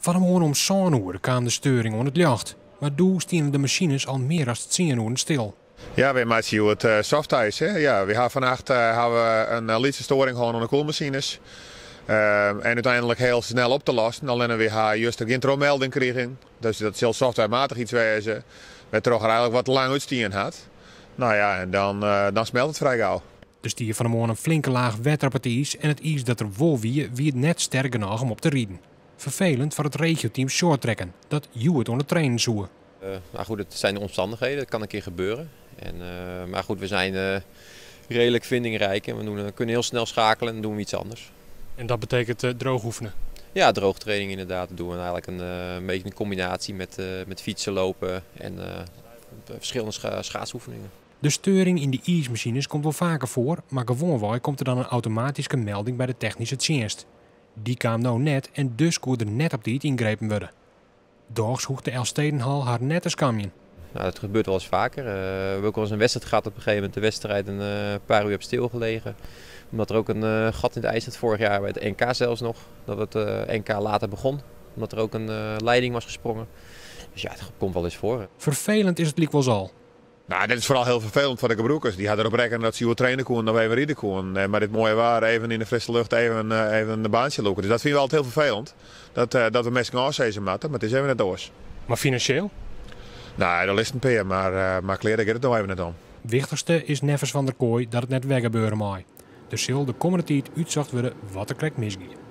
Van een morgen om 7 uur kwam de steuring aan het licht. Maar toen stonden de machines al meer dan 10 uur stil. Ja, we maken hier het softijs. Ja, we hebben vannacht een lichte storing gehad aan de koelmachines. En uiteindelijk heel snel op te lossen. Alleen we hebben juist geen melding kregen. Dus dat zal softwarematig iets wezen. We toch eigenlijk wat lang uitstien had. Nou ja, en dan smelt het vrij gauw. Dus die van de morgen een flinke laag wetter op het ijs. En het ijs dat er wol wie het net sterk genoeg om op te rieden. Vervelend voor het regioteam shorttrekken. Dat het aan het trainen zoeken. Maar goed, het zijn de omstandigheden. Dat kan een keer gebeuren. Maar goed, we zijn redelijk vindingrijk. En we kunnen heel snel schakelen en doen we iets anders. En dat betekent droog oefenen? Ja, droogtraining inderdaad. Dat doen we eigenlijk een beetje een combinatie met fietsen, lopen en verschillende schaatsoefeningen. De steuring in de ijsmachines komt wel vaker voor, maar gewoonweg komt er dan een automatische melding bij de technische dienst. Die kwam nou net en dus kon er net op tijd ingrepen worden. Daags hoeft de Elfstedenhal haar net eens kamjen. Nou, dat gebeurt wel eens vaker. We hebben ook wel eens een wedstrijd gehad op een gegeven moment. De wedstrijd een paar uur op stilgelegen. Omdat er ook een gat in het ijs zat vorig jaar bij het NK zelfs nog. Dat het NK later begon. Omdat er ook een leiding was gesprongen. Dus ja, het komt wel eens voor. Vervelend is het liek wel zal. Nou, dit is vooral heel vervelend voor de gebroekers. Die hadden erop rekenen dat ze hier trainen konden, dan we even rieden konden. Maar dit mooie waar, even in de frisse lucht, even een baantje lopen. Dus dat vinden we altijd heel vervelend. Dat we mensen gaan afzezen moeten, maar het is even net doors. Maar financieel? Nou, dat is een peer, maar kleren gaat het nog even net om. Het wichtigste is nevens van der kooi dat het net weggebeuren mag. Dus zal de komende tijd uitzocht worden wat er krijgt misgaan.